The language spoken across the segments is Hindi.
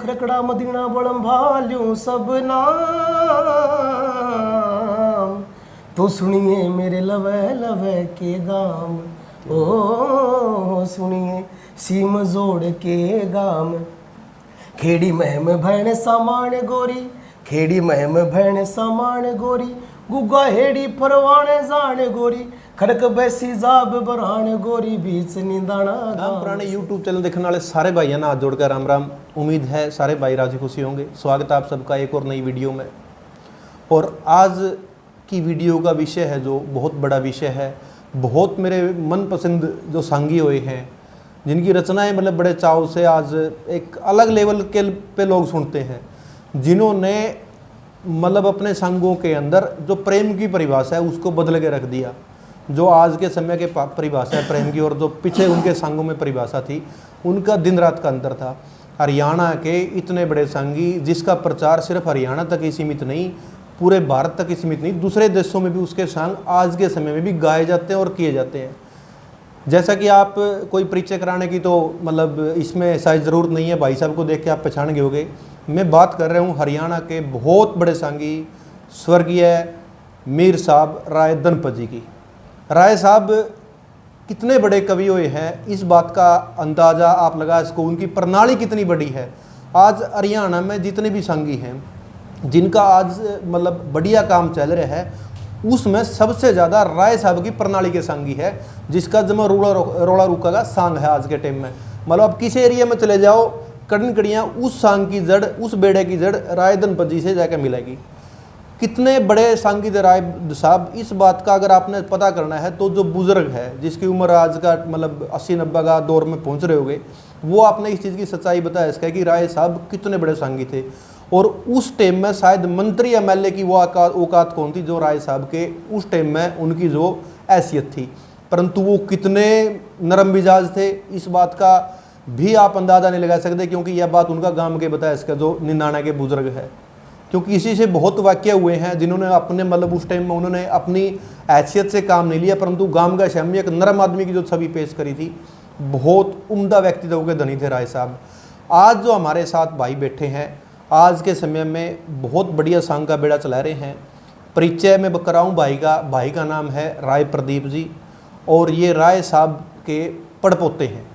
खरकड़ा मदीना बड़म भाल्यूं सब नाम, तो सुनिए मेरे लवे लवे के गाम, ओ सुनिए सीम जोड़ के गाम। खेड़ी महम भैन सामान गोरी, खेड़ी महम भैन सामान गोरी, गुग्गा हेड़ी परवाने जाने गोरी, खड़क बैसी जाब बरान गोरी, बीच नींदाना राम पुराने यूट्यूब चैनल देखने वाले सारे भाइयों ने हाथ जोड़कर राम राम। उम्मीद है सारे भाई राजी खुशी होंगे। स्वागत है आप सबका एक और नई वीडियो में। और आज की वीडियो का विषय है जो बहुत बड़ा विषय है। बहुत मेरे मनपसंद जो सांगी हुए हैं, जिनकी रचनाएं मतलब बड़े चाव से आज एक अलग लेवल के पे लोग सुनते हैं, जिन्होंने मतलब अपने संगों के अंदर जो प्रेम की परिभाषा है उसको बदल के रख दिया। जो आज के समय के परिभाषा है प्रेम की और जो पीछे उनके संगों में परिभाषा थी, उनका दिन रात का अंतर था। हरियाणा के इतने बड़े संगी जिसका प्रचार सिर्फ हरियाणा तक ही सीमित नहीं, पूरे भारत तक ही सीमित नहीं, दूसरे देशों में भी उसके संग आज के समय में भी गाए जाते हैं और किए जाते हैं। जैसा कि आप कोई परिचय कराने की तो मतलब इसमें शायद ज़रूरत नहीं है, भाई साहब को देख के आप पहचान गए होंगे। मैं बात कर रहा हूँ हरियाणा के बहुत बड़े सांगी स्वर्गीय मीर साहब राय धनपत जी की। राय साहब कितने बड़े कवि हुए हैं, इस बात का अंदाज़ा आप लगा इसको, उनकी प्रणाली कितनी बड़ी है। आज हरियाणा में जितने भी सांगी हैं जिनका आज मतलब बढ़िया काम चल रहा है, उसमें सबसे ज़्यादा राय साहब की प्रणाली के सांगी है, जिसका जमा रोड़ा रुका का सांग है आज के टाइम में। मतलब आप किसी एरिया में चले जाओ, कड़न कड़ियाँ उस सांग की जड़, उस बेड़े की जड़ राय धनपत जी से जाकर मिलेगी। कितने बड़े सांगी थे राय साहब, इस बात का अगर आपने पता करना है तो जो बुजुर्ग है जिसकी उम्र आज का मतलब 80-90 का दौर में पहुंच रहे होंगे, वो आपने इस चीज़ की सच्चाई बताया इसका कि राय साहब कितने बड़े सांगी थे। और उस टाइम में शायद मंत्री एमएलए की वो औकात कौन थी जो राय साहब के उस टाइम में उनकी जो हैसियत थी, परंतु वो कितने नरम मिजाज थे इस बात का भी आप अंदाज़ा नहीं लगा सकते, क्योंकि यह बात उनका गांव के बताया इसका जो निन्नाना के बुजुर्ग है। क्योंकि इसी से बहुत वाक्य हुए हैं जिन्होंने अपने मतलब उस टाइम में उन्होंने अपनी हैसियत से काम नहीं लिया, परंतु गांव का शामी एक नरम आदमी की जो छवि पेश करी थी। बहुत उम्दा व्यक्तित्व के धनी थे राय साहब। आज जो हमारे साथ भाई बैठे हैं, आज के समय में बहुत बढ़िया सांग का बेड़ा चला रहे हैं। परिचय में कराऊँ भाई का नाम है राय प्रदीप जी, और ये राय साहब के पड़पोते हैं।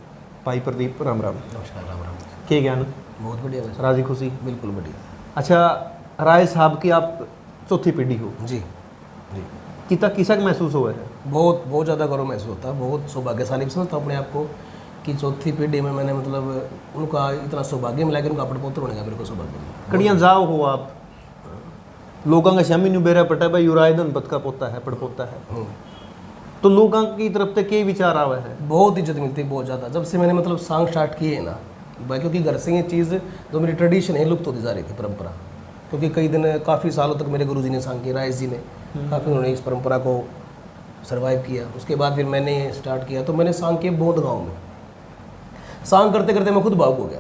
भाई प्रदीप राम राम। नमस्कार। राम राम। के ज्ञान बहुत बढ़िया, राजी खुशी। बिल्कुल बढ़िया। अच्छा, राय साहब की आप चौथी पीढ़ी हो जी जी। किसा महसूस हुआ है? बहुत ज़्यादा गौरव महसूस होता है, बहुत सौभाग्यशाली भी समझता हूँ अपने आप को कि चौथी पीढ़ी में मैंने मतलब उनका इतना सौभाग्य मिला कि उनका अपने पुत्र होने का मेरे को सौभाग्य मिला। कड़ियाँ जाओ हो आप लोगों का शामी न्यू बेरा पटा भाई राय धनपत का पोता है, पड़पोता है, तो लोगों की तरफ से क्या विचार आवा है? बहुत इज्जत मिलती है, बहुत ज़्यादा। जब से मैंने मतलब सॉन्ग स्टार्ट किए है ना भाई, क्योंकि घर से ये चीज़ जो मेरी ट्रेडिशन है लुप्त होती जा रही थी, परंपरा। क्योंकि कई दिन काफ़ी सालों तक मेरे गुरुजी ने सांग किया, राय जी ने काफ़ी उन्होंने इस परंपरा को सर्वाइव किया। उसके बाद फिर मैंने स्टार्ट किया, तो मैंने सांग किए बहुत गाँव में। सांग करते करते मैं खुद भावुक हो गया,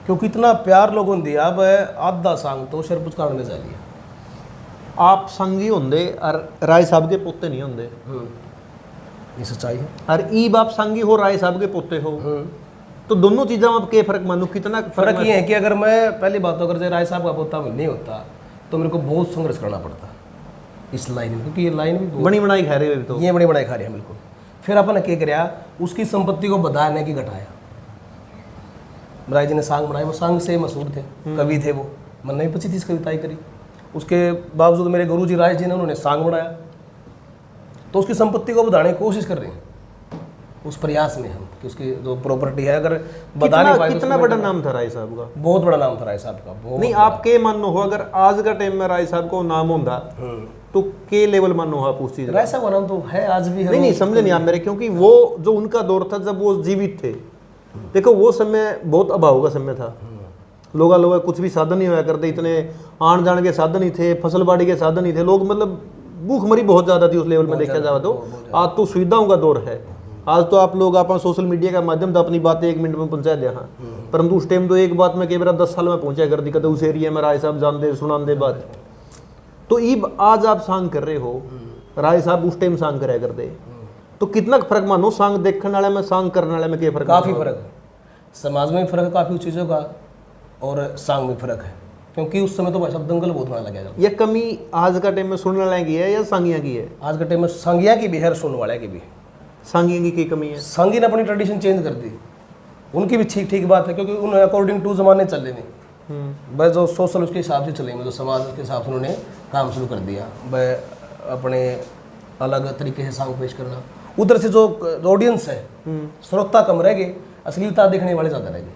क्योंकि इतना प्यार लोगों ने दिया। अब आधा सांग तो शर पुचकारण में जा लिया। आप संगी होंगे और राय साहब के पोते नहीं होंगे, ये सच्चाई है। और ईब आप संगी हो राय साहब के पोते हो, तो दोनों चीज़ों में आप क्या फर्क मानो? कितना फर्क ये है कि अगर मैं पहली बात तो अगर राय साहब का पोता नहीं होता तो मेरे को बहुत संघर्ष करना पड़ता इस लाइन में, क्योंकि ये लाइन भी बड़ी बनाई खा रहे हो। तो ये बड़ी बनाई खा रही है बिल्कुल। फिर अपन ने क्या कराया, उसकी संपत्ति को बढ़ाया नहीं कि घटाया। राय जी ने सांग बनाए, वो सांग से मशहूर थे, कवि थे वो, मन नहीं पची थी इस कविताएं करी। उसके बावजूद मेरे गुरुजी राय जी ने उन्होंने सांग बनाया, तो उसकी संपत्ति को बढ़ाने की कोशिश कर रहे हैं। उस प्रयास में हम कि उसकी जो प्रॉपर्टी है अगर बता नहीं पाए। कितना बड़ा नाम था राय साहब का? बहुत बड़ा नाम था राय साहब का। नहीं, आप के मानो हो अगर आज का टाइम में राय साहब को नाम होता तो के लेवल मानो हो आप उस चीज? राय साहब का नाम तो है आज भी है। नहीं समझे नहीं आप मेरे, क्योंकि वो जो उनका दौर था जब वो जीवित थे, देखो वो समय बहुत अभाव का समय था। लोग कुछ भी साधन नहीं होया करते, इतने आन जान के साधन ही थे, फसल बाड़ी के साधन ही थे, लोग मतलब भूखमरी बहुत ज्यादा थी उस लेवल में देखा जाए तो। आज तो सुविधाओं का दौर है। आज तो आप लोग आप सोशल मीडिया का माध्यम तो अपनी बातें 1 मिनट में पहुंचा दिया। हाँ, परंतु उस टाइम तो एक बात में केवल 10 साल में पहुंचा कर दी, कदे उस एरिया में राय साहब जानते सुनाते बात। तो ईब आज आप सांग कर रहे हो, राय साहब उस टाइम सांग कराया करते, तो कितना फर्क मानो सांग देखने वाले में सांग करने वाले में क्या फर्क? काफ़ी फर्क है, समाज में भी फर्क है काफ़ी चीज़ों का। और सांग में फ़र्क है, क्योंकि उस समय तो भाई साहब दंगल बहुत होने लगा। ये कमी आज का टाइम में सुनने वाले की है या सांगिया की है? आज के टाइम में सांगिया की भी है और सुनने वाले की भी। सांगिया की कमी है? सांगी ने अपनी ट्रेडिशन चेंज कर दी, उनकी भी ठीक ठीक बात है, क्योंकि उन अकॉर्डिंग टू ज़माने चल रहे नहीं। बस जो सोशल उसके हिसाब से चलेंगे, जो समाज के हिसाब से उन्होंने काम शुरू कर दिया। वह अपने अलग तरीके से सांग पेश करना, उधर से जो ऑडियंस है, श्रोता कम रह गए, अश्लीलता देखने वाले ज़्यादा रह गए,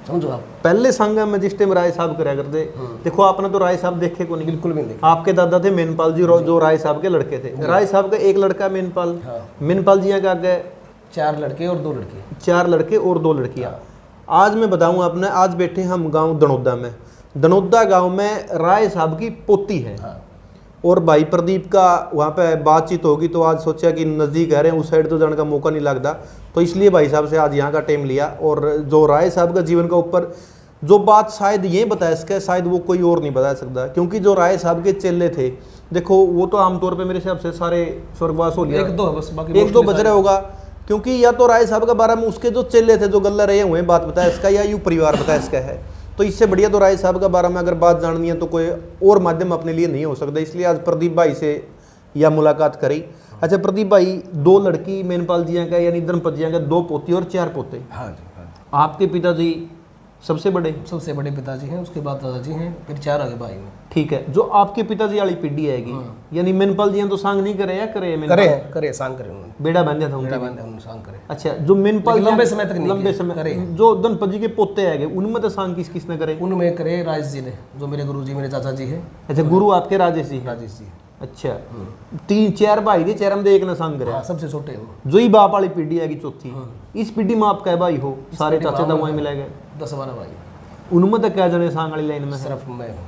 समझो आप। पहले संग में जिस टाइम राय साहब कराया करते, देखो आपने तो राय साहब देखे को नहीं, बिल्कुल भी नहीं। आपके दादा थे मेनपाल जी, जो राय साहब के लड़के थे। राय साहब का एक लड़का मेनपाल, मेनपाल जी का आगे 4 लड़के और 2 लड़की। 4 लड़के और 2 लड़कियां। आज मैं बताऊं आपने, आज बैठे हम गांव दनौदा में, दनौदा गांव में राय साहब की पोती है। और भाई प्रदीप का वहाँ पे बातचीत होगी, तो आज सोचा कि नज़दीक है रहे हैं, उस साइड तो जाने का मौका नहीं लगता, तो इसलिए भाई साहब से आज यहाँ का टाइम लिया। और जो राय साहब का जीवन का ऊपर जो बात शायद ये बता सके, शायद वो कोई और नहीं बता सकता, क्योंकि जो राय साहब के चेले थे, देखो वो तो आमतौर पर मेरे हिसाब से सारे स्वर्गवास हो गया, 1-2 बस, बाकी 1-2 बच रहा होगा। क्योंकि या तो राय साहब के बारे में उसके जो चेले थे जो गल्ला रहे हुए बात बताया इसका, या यूँ परिवार बताया इसका है, तो इससे बढ़िया तो राय साहब के बारे में अगर बात जाननी है तो कोई और माध्यम अपने लिए नहीं हो सकता, इसलिए आज प्रदीप भाई से यह मुलाकात करी। अच्छा प्रदीप भाई, 2 लड़की मेनपाल जी का यानी धर्मपत जी का, 2 पोती और 4 पोते। हाँ जी, हाँ जी। आपके पिताजी सबसे बड़े? सबसे बड़े पिताजी हैं, उसके बाद दादाजी हैं, फिर 4 आगे भाई हैं। ठीक है, जो आपके पिताजी वाली पीढ़ी आएगी, यानी मेनपाल जी तो सांग नहीं करे या करे? करे सांग करे उन्होंने, बेड़ा बांधा था बेड़ा बांधा उन्होंने, सांग करे। अच्छा, जो मेनपाल लंबे समय तक नहीं, लंबे समय जो धनपत जी के पोते आएंगे उनमें तो सांग किसने करे? उनमें करे राजेश जी ने, जो मेरे गुरु जी, मेरे चाचा जी हैं। अच्छा, गुरु आपके राजेश जी? राजेश जी। अच्छा, 3-4 भाई थे, 4 में एक ने सांग करे। सबसे छोटे हो, जो ही बाप वाली पीढ़ी आएगी चौथी, इस पीढ़ी में आप क्या भाई हो? सारे चाचा तो वहीं मिला गए, 10-12 भाई। उनमें तो क्या जने सांग वाली लाइन में? सिर्फ मैं हूँ,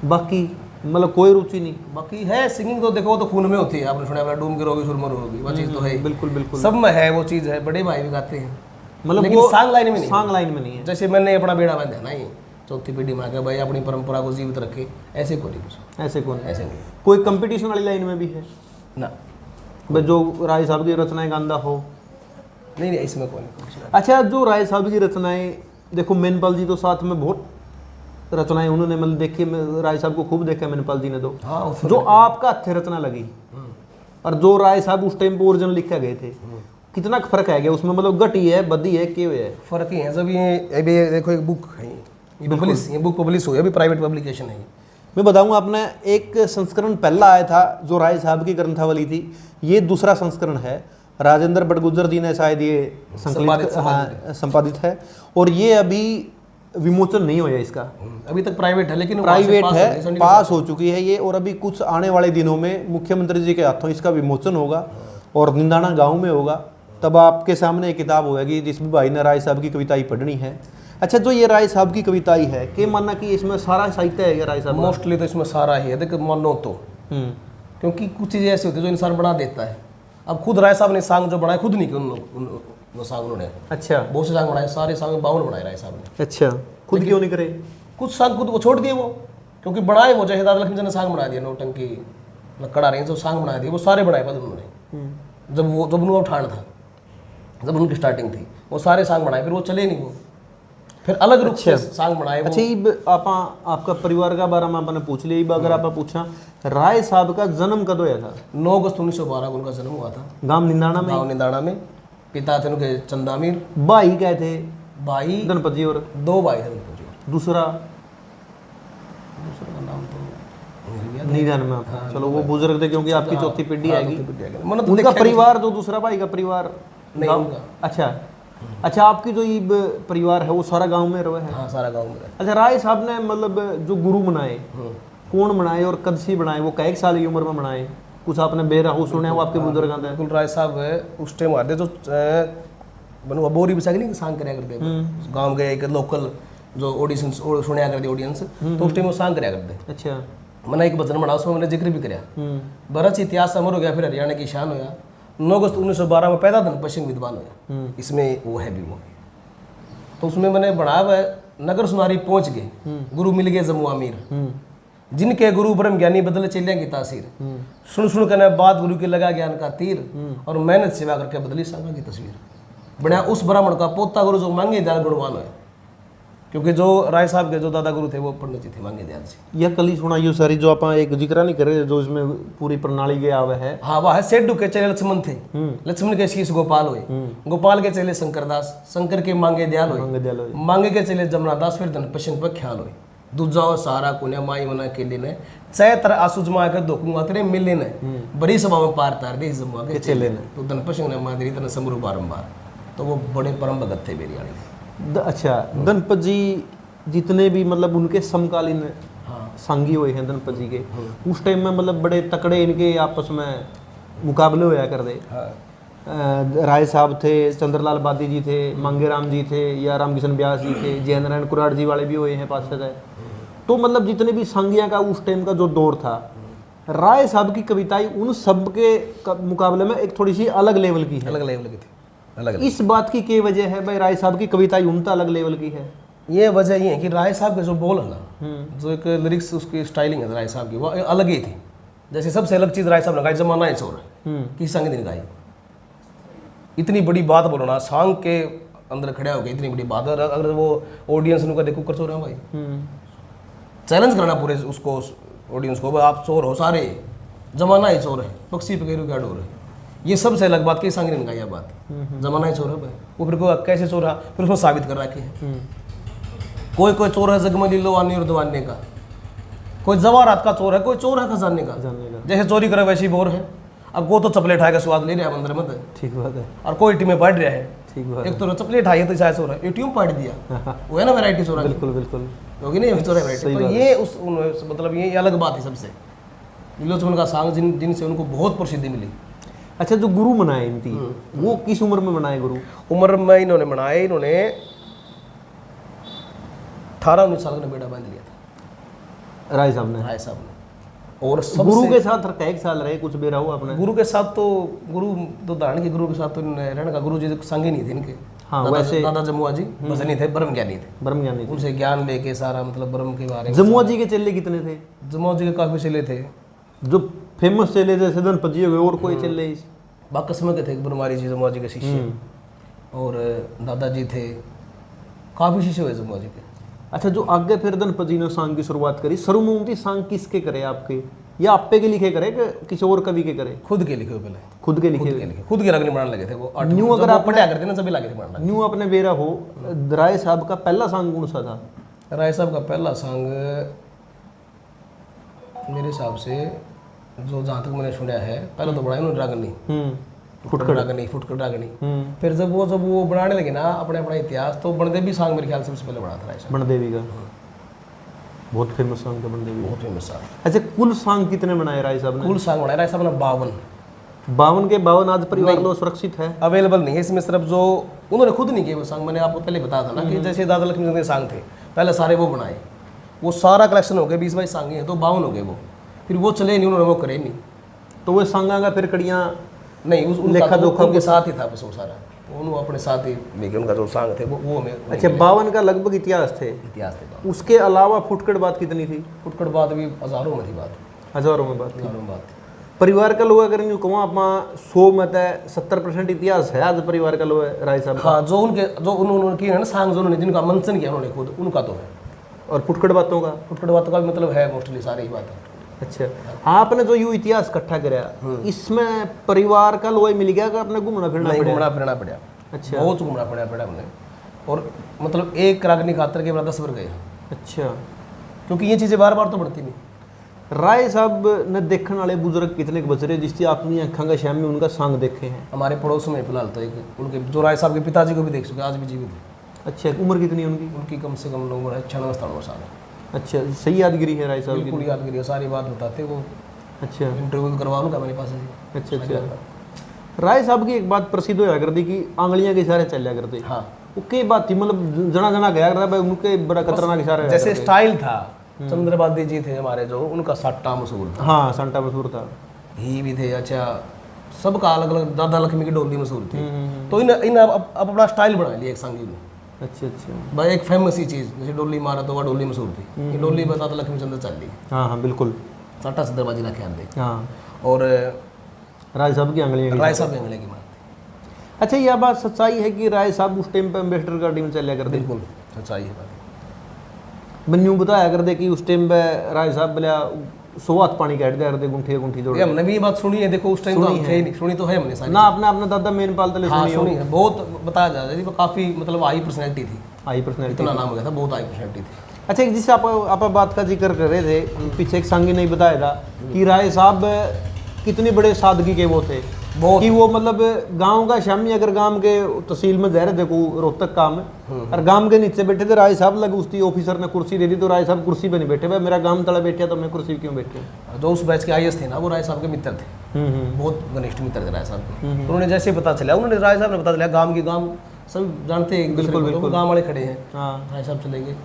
बाकी मतलब कोई रुचि नहीं? बाकी है सिंगिंग तो देखो, तो खून में होती है, आपने सुना है डूम गिरोगी सुरमर होगी, वो चीज़ तो है। बिल्कुल बिल्कुल, सब में है वो चीज़ है, बड़े भाई भी गाते हैं, मतलब लेकिन सांग लाइन में नहीं, सांग लाइन में नहीं है। जैसे मैंने अपना बेड़ा बांधा ना, ये चौथी पीढ़ी में आके भाई अपनी परंपरा को जीवित रखे, ऐसे को नहीं कुछ, ऐसे कौन? ऐसे नहीं कोई कंपटीशन वाली लाइन में भी है ना, बस जो राय साहब की रचनाएं गांदा हो? नहीं नहीं, इसमें कोई नहीं। अच्छा, जो राय साहब की रचनाएं, देखो मेनपाल जी तो साथ में बहुत रचनाएं उन्होंने, मतलब देखिए राय साहब को खूब देखा मेनपाल जी ने तो। हाँ, जो आपका हथे रचना लगी और जो राय साहब उस टाइम पे ओरिजिनल लिखा गए थे, कितना फर्क है गया उसमें? मतलब घटी है, बदी है, क्यों है? फर्क ही है। जब ये अभी देखो एक बुक है, ये बुक पब्लिश हुई, अभी प्राइवेट पब्लिकेशन है। मैं बताऊंगा, आपने एक संस्करण पहला आया था जो राय साहब की ग्रंथावली थी, ये दूसरा संस्करण है, राजेंद्र बड़गुजर जी ने शायद ये संपादित है, और ये अभी विमोचन नहीं हुआ इसका, अभी तक प्राइवेट है, लेकिन प्राइवेट है, पास हो चुकी है ये, और अभी कुछ आने वाले दिनों में मुख्यमंत्री जी के हाथों इसका विमोचन होगा और निंदाना गांव में होगा, तब आपके सामने एक किताब होगी जिसमें भाई ने राय साहब की कविताएं पढ़नी है। अच्छा, जो ये राय साहब की कविताएं है, क्या मानना कि इसमें सारा साहित्य है राय साहब? मोस्टली तो इसमें सारा ही है, देखो मानो तो, क्योंकि कुछ चीज़ें ऐसी होती है जो इंसान बना देता है। अब खुद राय साहब ने सांग जो बनाए, खुद नहीं कि वो सांग उन्होंने, अच्छा, बहुत से सांग बनाए, सारे सांग 52 बनाए राय साहब ने। अच्छा, खुद क्यों नहीं करे? कुछ सांग खुद वो छोड़ दिए वो, क्योंकि बनाए वो, जैसे दादा लक्ष्मी जी ने सांग बना दिया, नौटंकी लकड़ा रही जो सांग बना दिए, वो सारे बनाए पद उन्होंने। जब उनका उठान था, जब उनकी स्टार्टिंग थी, वो सारे सांग बनाए, फिर वो चले नहीं, वो फिर अलग रूप से सांग बनाए। अच्छा, आपका परिवार का बारे में आपने पूछ लिया, अगर आप पूछा राय साहब का जन्म कब हुआ था? 9 अगस्त 1912 को उनका जन्म हुआ था, गांव निंदाना में। गांव निंदाना में। पिता थे उनके चंदामीर, भाई क्या थे? भाई धनपत जी, और 2 भाई थे उनके। दूसरा का नाम तो नहीं जान में आपको। चलो, वो बुजुर्ग थे, क्योंकि आपकी चौथी पीढ़ी आएगी। मतलब उनका परिवार, जो दूसरा भाई का परिवार नहीं उनका। अच्छा, आपकी जो ये परिवार है वो सारा गांव में रहा है? हाँ, सारा गांव में। अच्छा, राय साहब ने मतलब जो गुरु बनाए, कौन बनाए और कब से बनाए? वो कई साल की उम्र में बनाए? कुछ आपने बेराहू सुने हो आपके बुजुर्ग? बिल्कुल, राय साहब उस टाइम आते जो बनवा बोरी बिछा के नहीं सांग कराया करते, गाँव गए एक लोकल जो ऑडिशन सुनया करते ऑडियंस, तो उस टाइम वो सांग कराया करते। अच्छा, मैंने एक भजन बना, उसमें मैंने जिक्र भी कराया, भरत इतिहास अमर हो गया, फिर हरियाणा की शान होया, 9 अगस्त 1912 में पैदा धन पश्चिम विद्वान हुआ, इसमें वो है भी वो। तो उसमें मैंने बढ़ाया हुआ नगर सुनारी पहुंच गए, गुरु मिल गए जम्मू अमीर, जिनके गुरु ब्रह्म ज्ञानी बदले चेलियां की तासीर, सुन करने बाद गुरु के लगा ज्ञान का तीर, और मेहनत सेवा करके बदली सांगा की तस्वीर। बढ़िया उस ब्राह्मण का पोता गुरु जो मांगे दाल गुणवान है, क्योंकि जो राय साहब के जो दादा गुरु थे वो पंडित जी थे मांगे दयाल जी। यह कली सुनाइयो सारी जो आप एक जिक्र नहीं कर रहे, जो इसमें पूरी प्रणाली गया हुआ है। हाँ वह है सेड्डू के चेले लक्ष्मण थे, लक्ष्मण के शीश गोपाल हुए, गोपाल के चेले शंकरदास, शंकर के मांगे दयाल हुए, मांगे के चेले जमुनादास, फिर धन पशंक पर ख्याल हुए। दूजा और सारा कुने माई मना के लिए ने चैत्र आसु जमा कर दोकुंगा तेरे मिलने ने बड़ी सभा में पार तार दे जमुआ के चेले ने, तो धन पशंक ने मादरी तन समरू बारंबार, तो वो बड़े परम भगत थे मेरी वाली। अच्छा, गणपत जी जितने भी मतलब उनके समकालीन सांगी हुए हैं गणपत जी के, उस टाइम में मतलब बड़े तकड़े इनके आपस में मुकाबले होया कर दे। राय साहब थे, चंद्रलाल बादी जी थे, मांगेराम जी थे, या रामकिशन व्यास जी थे, जय नारायण कुराड़ जी वाले भी हुए हैं पार्षद है। तो मतलब जितने भी सांगियां का उस टाइम का जो दौर था, राय साहब की कविताएं उन सब के मुकाबले में एक थोड़ी सी अलग लेवल की है। अलग लेवल की थी, अलग। इस बात की क्या वजह है भाई, राय साहब की कविताएं उनका अलग लेवल की है? ये वजह ये है कि राय साहब के जो बोल है ना, जो एक लिरिक्स उसकी स्टाइलिंग है राय साहब की, वो अलग ही थी। जैसे सबसे अलग चीज राय साहब ने गाई जमाना है चोर की संग दिन गाई। इतनी बड़ी बात बोलो ना, सांग के अंदर खड़ा हो गया, इतनी बड़ी बात। अगर वो ऑडियंस उनका देखो कर चोर है भाई, चैलेंज करना पूरे उसको ऑडियंस को, आप चोर हो सारे, जमाना ही चोर है, पक्षी पकेरू क्या डोर है। ये सबसे अलग बात की सांग ने गाई बात, जमाना ही चोर है भाई। वो फिर को कैसे चोर है, फिर उसमें साबित कर रखे है। कोई कोई चोर है जगमली लोवानी और दवाने का, कोई जवाहरात का चोर है, कोई चोर है खजाने का। जैसे चोरी करे वैसी बोर है। अब वो तो चपले ठाए का स्वाद ले रहा है मंदिर में, ठीक बात है। और कोई टीम में पढ़ रहा है, ठीक बात। एक तो चपले ठाई तो शायद चोर है, एटीएम पढ़ दिया, वो है ना वैरायटी चोर। बिल्कुल बिल्कुल, होगी नहीं चोर है वैरायटी। तो ये उस मतलब ये अलग बात है सबसे। विलोचन का सांग जिनसे उनको बहुत प्रसिद्धि मिली। अच्छा, जो गुरु मनाए इनकी, वो किस उम्र में मनाए गुरु? उम्र में इन्होंने मनाए, इन्होंने 18-19 साल का बेटा बांध लिया था राय साहब ने। राय साहब ने। और गुरु के साथ एक साल रहे, कुछ बेरा हुआ अपने गुरु के साथ। तो गुरु तो धारण के गुरु के साथ तो रहने का, गुरु जी संगी नहीं थे इनके। हाँ, वैसे दादा जमुआ जी भजनी थे, ब्रह्म ज्ञानी थे। ब्रह्म ज्ञानी, उनसे ज्ञान लेके सारा मतलब ब्रह्म के बारे में। जमुआ जी के चेले कितने थे? जमुआ जी के काफी चेले थे, जो फेमस चेले थे गणपत जी हो गए, और कोई चेले बाकसम के थे, ब्रह्मारी जी जमुआ जी के शिष्य, और दादाजी थे, काफी शिष्य हुए जमुआ जी के। अच्छा, जो आगे फिर गणपत जी ने सांग की शुरुआत करी, सर्वमूर्ति सांग किसके करे आपके, या आपे के लिखे करे कि किसी और कवि के करे? खुद के लिखे पहले, खुद के लिखे, खुद के रगनी बनाने लगे थे वो। न्यू अगर आप पढ़ा करते ना सभी लगे थे बनाना। न्यू अपने बेरा हो, राय साहब का पहला सांग कौन सा था? राय साहब का पहला सांग मेरे हिसाब से, जो जहाँ तक मैंने सुना है, पहले तो बनाया उन्होंने रागनी, फुटकर रागनी। फिर जब वो बनाने लगे ना अपना इतिहास, तो बनदेवी सांग मेरे ख्याल से सबसे पहले बना था राय साहब। बनदेवी का बहुत फेमस सांग था, बनदेवी बहुत फेमस सांग। अच्छा, कुल सांग कितने बनाए राय साहब ने? कुल सांग बनाए राय साहब ने 52। 52 के 52 आज परिवार लो सुरक्षित है, अवेलेबल नहीं है इसमें। सिर्फ जो उन्होंने खुद नहीं किए वो सांग, मैंने आपको पहले बताया था ना कि जैसे दादा लक्ष्मी के सांग थे पहले सारे वो बनाए, वो सारा कलेक्शन हो गया, 20-22 सांग हैं, तो 52 हो गए वो। फिर वो चले नहीं, उन्होंने वो करे नहीं, तो वो सांगा का फिर कड़ियाँ नहीं, लेखा जोखा उनके साथ ही था बस वो सारा, उन्होंने अपने साथ ही लेके उनका जो सांग थे वो हमें। अच्छा, 52 का लगभग इतिहास थे। उसके अलावा फुटकड़ बात कितनी थी? फुटकड़ बात भी हजारों में थी बात, हजारों में बात, हजारों में बात। परिवार का लोग अगर कहूँ आप 100 में 70% इतिहास है आज परिवार का लोग राय साहब। हाँ, जो उन्होंने किए ना सांग, जो उन्होंने जिनका मंचन किया उन्होंने खुद, उनका तो है। और फुटकड़ बातों का भी मतलब है मोस्टली सारी ही बात है। अच्छा, आपने जो यू इतिहास इकट्ठा कराया, इसमें परिवार का लोग मिल गया कि अपने घूमना फिरना पड़ा? अच्छा, बहुत घूमना पड़ा हमने। और मतलब एक रागनी खातर के 10 वर्ष गए। अच्छा, क्योंकि ये चीज़ें बार बार तो बढ़ती नहीं। राय साहब ने देखने वाले बुजुर्ग कितने बचरे जिसकी आपने आँखों का शाम में उनका सांग देखे हैं? हमारे पड़ोस में फिलहाल तो एक उनके जो राय साहब के पिताजी को भी देख चुके, आज भी जीवित है। अच्छा, उम्र कितनी है उनकी? उनकी कम से कम उम्र है 96 साल। अच्छा, सही यादगिरी है राय साहब की? बिल्कुल यादगिरी है, सारी बात बताते वो। अच्छा, इंटरव्यू करवा लूँगा मेरे पास। अच्छा, राय साहब की एक बात प्रसिद्ध होया करती कि आंगलियां के इशारे चलिया करते। हाँ, वो के बात थी, मतलब जना गया करता भाई, उनके बड़ा खतरनाक इशारे, जैसे स्टाइल था। चंद्रबादी जी थे हमारे, जो उनका सट्टा मशहूर था। हाँ, सट्टा मशहूर था। ही भी थे। अच्छा, सबका अलग अलग। दादा लक्ष्मी की डोली मशहूर थी, तो इन अपना स्टाइल बना लिया एक संगीत में। अच्छा, भाई एक फेमस ही चीज़, जैसे डोली मारा तो वह डोली मशहूर थी। ये डोली बता तो लक्ष्मी चंद्र चल ली। हाँ, बिल्कुल, सट्टा से दरबाजी ना ख्याल दे। हाँ, और राय साहब की आंगलियां, राय साहब की आंगलियां की बात। अच्छा, यह बात सच्चाई है कि राय साहब उस टाइम पे एम्बेसडर का टीम चलिया करते? बिल्कुल सच्चाई है बात। ਮੈਨੂੰ बताया कर दे कि उस टाइम पे राय साहब बोला 100 हाथ पानी काट दिया करते गुंठे गुंठी जोड़ ये हमने भी ये बात सुनी है, देखो उस टाइम तो हम थे ही नहीं, सुनी तो है हमने सारी। ना अपने अपने दादा मेन पाल तले हाँ सुनी सुनी है, बहुत बताया जा रहा है, वो काफी मतलब हाई पर्सनैलिटी थी, आई पर्सनैलिटी। इतना नाम हो गया था, बहुत हाई पर्सनैलिटी थी। अच्छा, एक जिससे आप बात का जिक्र कर रहे थे, पीछे एक सांगी नहीं बताया था कि राय साहब कितने बड़े सादगी के वो थे, बहुत। कि वो मतलब गांव का शामी अगर गांव के तहसील में जा रहे थे को रोहतक काम और गांव के नीचे बैठे थे, राय साहब लगे उसकी ऑफिसर ने कुर्सी दे दी तो राय साहब कुर्सी पे नहीं बैठे, भाई मेरा गांव तले बैठा तो मैं कुर्सी क्यों बैठे। जो उस बैच के आईएएस थे ना, वो राय साहब के मित्र थे, बहुत घनिष्ठ मित्र थे राय साहब के। उन्होंने जैसे पता चला, उन्होंने राय साहब ने पता चला गांव की, गांव सब जानते हैं बिल्कुल बिल्कुल, गाँव वाले खड़े हैं, हाँ राय साहब चले गए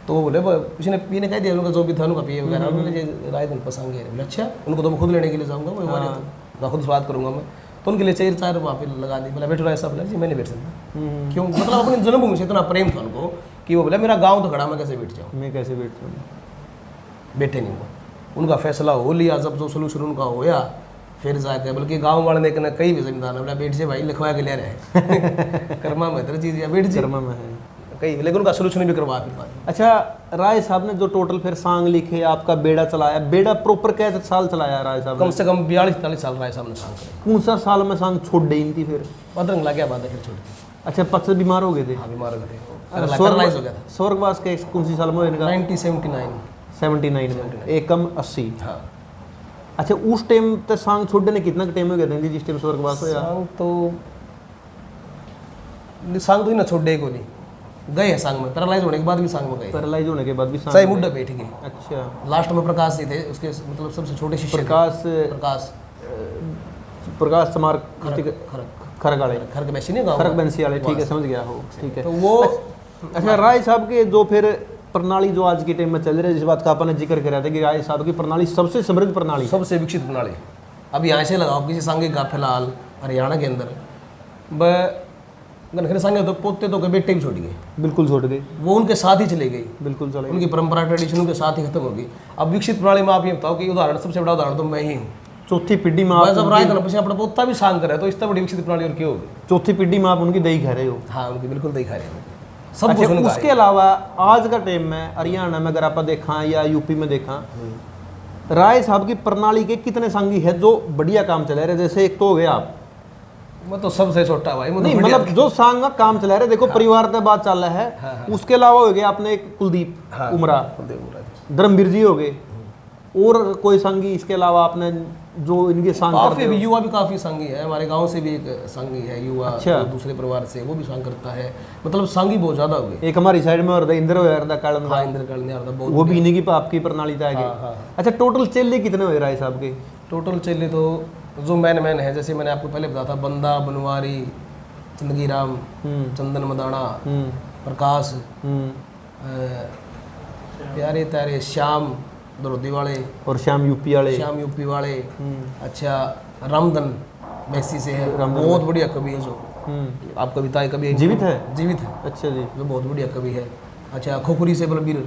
तो वो बोले किसी ने पीने कह दिया, उनका जो भी था उनका पिए वगैरह, उन्होंने राय दिन पसंद गए, बोले अच्छा उनको तो मैं खुद लेने के लिए जाऊँगा, मैं हमारे तो खुद स्वाद करूँगा मैं, तो उनके लिए चेयर चार वहाँ पे लगा दी, बोला बैठो राय साहब, बोला जी मैं नहीं बैठ सकता। क्यों, मतलब अपनी जन्मभूमि से इतना प्रेम था उनको कि वो बोला मेरा गाँव तो खड़ा, मैं कैसे बैठ जाऊँ, मैं कैसे बैठता हूँ, बैठे नहीं वो। उनका फैसला हो लिया, जब जो सोल्यूशन उनका होया फिर जाके, बल्कि गांव वाले ने कहना कई भी जिम्मेदार बोला बैठ जाए भाई, लिखवा के ले रहे कर्मा में तेरी चीज बैठ जाए कर्मा में है कई, लेकिन उनका सोल्यूशन भी करवा फिर बाद। अच्छा, राय साहब ने जो टोटल फिर सांग लिखे, आपका बेड़ा चलाया, बेड़ा प्रॉपर कैसे साल चलाया राय साहब कम से कम 42-43 साल राय साहब ने सांग करे। कौन सा साल में सांग छोड़ दी थी फिर? बदरंग लग गया बाद फिर छोड़ दी। अच्छा, पक्ष बीमार हो गए थे? हाँ बीमार हो गए थे, पैरालाइज हो गया था। स्वर्गवास के कौन सी साल में हुआ इनका? 1979 में, एकम 80। हाँ। अच्छा, उस टाइम तक सांग छोड़ने ने कितना टाइम हो गया था जिस टाइम स्वर्गवास हुआ? सांग तो ही ना छोड़े को नहीं गए हैं, सांग में पैरालाइज होने के बाद भी सांग में गए, पैरालाइज होने के बाद भी सांग सही मुड्ढा बैठ गए। अच्छा, लास्ट में प्रकाश जी थे उसके, मतलब सबसे छोटे शिष्य प्रकाश समार खरक वाले, खरक बैसी नहीं गाँव, खरक बंसी वाले, ठीक है समझ गया हो, ठीक है। तो वो अच्छा, राय साहब के जो फिर प्रणाली जो आज के टाइम में चल रही है, जिस बात का आपने जिक्र कराया था कि राय साहब की प्रणाली सबसे समृद्ध प्रणाली, सबसे विकसित प्रणाली। अब यहाँ से लगाओ किसी सांगे का, फिलहाल हरियाणा के अंदर घनखरे सांगे तो पोते तो के बेटे भी छोड़ गए, बिल्कुल छोड़ गए, वो उनके साथ ही चले गई, बिल्कुल चले, उनकी परंपरा ट्रेडिशन उनके साथ ही खत्म हो गई। अब विकसित प्रणाली में आप ये बताओ कि उदाहरण, सबसे बड़ा उदाहरण तो मैं ही हूँ, चौथी पीढ़ी में आप जब राय धनपसी अपना पोता भी सांग करे तो इससे बड़ी विकसित प्रणाली और क्यों होगी? चौथी पीढ़ी में आप उनकी दही खा रहे हो। हाँ उनकी बिल्कुल दही खा रहे हैं सब। अच्छा, उसके अलावा आज का टाइम में हरियाणा में अगर आप देखा या यूपी में देखा, राय साहब की प्रणाली के कितने सांगी है जो बढ़िया काम चला रहे? जैसे एक तो हो गया आप, मैं तो सबसे छोटा भाई, नहीं मतलब जो सांग का काम चला रहे, देखो परिवार का बात चल रहा है, उसके अलावा हो गया आपने एक कुलदीप उमरा, धर्मवीर जी हो गए, और कोई सांगी इसके अलावा आपने जो इनके सांग काफी युवा भी काफी सांगी है, हमारे गांव से भी एक सांगी है युवा। अच्छा, दूसरे परिवार से वो भी सांग करता है, मतलब सांगी बहुत ज्यादा हो गई। एक हमारी साइड में और इंद्र कालन, हाँ इंद्र कालन बहुत, वो भी इन्हीं की आपकी प्रणाली था। अच्छा, टोटल चेले कितने हुए राय साहब के? टोटल चेले तो जो मैन है, जैसे मैंने आपको पहले बताया था, बंदा, बनवारी, चंदगी राम, चंदन मदाना, प्रकाश, प्यारे तारे, श्याम दरोदी वाले, और श्याम यूपी वाले, अच्छा रामधन बैसी से है, बहुत बढ़िया कवि है जो आप कविताएं कभी जीवित है, जीवित है। अच्छा जी, जो बहुत बढ़िया कवि है। अच्छा खोखुरी से बलबीर,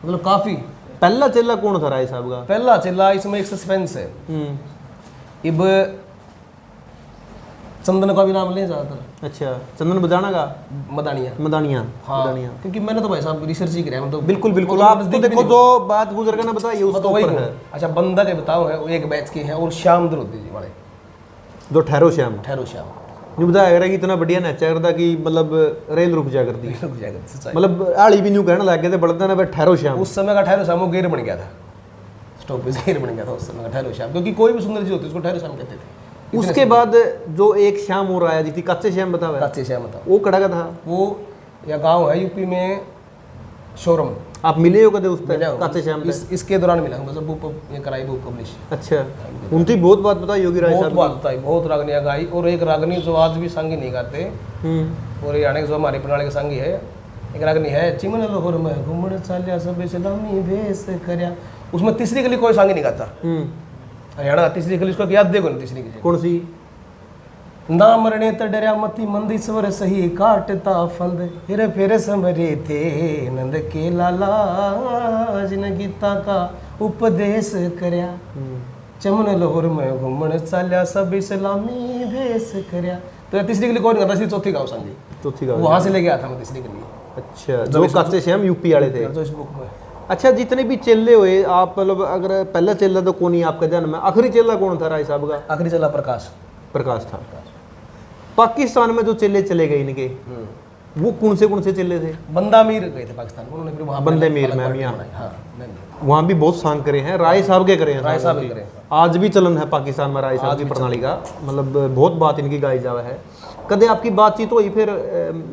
मतलब काफी। पहला चेला कौन था राय साहब का? पहला चेला, इसमें एक सस्पेंस है। इब चंदन का भी नाम ले ज्यादातर। अच्छा, चंदन बजाना का, मदानिया। हाँ, क्योंकि मैंने तो भाई साहब रिसर्च ही किया, मतलब बिल्कुल आप तो देखो जो बात बुजुर्ग ने बताई उस तो ऊपर है। अच्छा, बंदा के बताओ है वो एक बैच के हैं, और श्याम दरोदी जी वाले जो ठहरो श्याम नहीं बताया कि इतना बढ़िया नेचा करता कि मतलब रेल रुक जा करती, मतलब आली भी न्यू कहने लग गए थे बड़दा ने ठहरो श्याम। उस समय का ठहरो श्याम वो गेर बन गया था, स्टॉपेज गेर बन गया था उस समय का ठहरो श्याम, क्योंकि कोई भी सुंदर जी होती उसको ठहरो श्याम कहते थे। उसके बाद जो एक श्याम और आया जिसकी कच्चे श्याम बताओ, कच्चे श्याम बताओ, वो कड़ा का था, वो या गांव है यूपी में शोरम। आप मिले हो कदे उस पे कच्चे श्याम पे? इसके दौरान मिला हूं, जब बुक ये कराई बुक पब्लिश। अच्छा, उनकी बहुत बात बताई होगी राय साहब, बहुत बात बताई, बहुत रागनियां गाई, और एक रागनी जो आज भी सांगी नहीं गाते, और हरियाणा की जो हमारी प्रणाली की सांगी है, एक रागनी है, चिमन लोहर में घूमण चालिया सब सलामी भेस करया, उसमें तीसरी कली कोई सांगी नहीं गाता। हरियाणा तीसरी कली, उसको याद देखो ना तीसरी कली कौन सी? ना मरने त डरिया मती मंदी स्वर सही काटता फंद, फिर फिर समरे थे नंद के लाला, जिन गीता का उपदेश करया, चमन लोहर में घूमण चालिया सब सलामी भेस करया। तो तीसरी कली कौन गाता? चौथी गाँव सांगी, चौथी गाँव वहां से लेके आया था मैं तीसरी कली। अच्छा, जो कच्चे श्याम यूपी वाले थे। जो इस बुक में अच्छा, जितने भी चेले हुए आप, मतलब अगर पहला चेला तो कौन ही आपका जन्म है, आखिरी चेला कौन था राय साहब का? आखिरी चला प्रकाश था। पाकिस्तान में जो चेले चले गए इनके, वो कौन से चेले थे? बंदा मीर गए थे पाकिस्तान, उन्होंने फिर वहाँ बंदे मीर में यहाँ, हाँ मैं वहाँ भी बहुत सांग करे हैं, राय साहब के करे हैं। राय साहब के करे हैं। आज भी चलन है पाकिस्तान में राय साहब की प्रणाली का, मतलब बहुत बात इनकी गाई जावा है। कदे आपकी बातचीत हुई फिर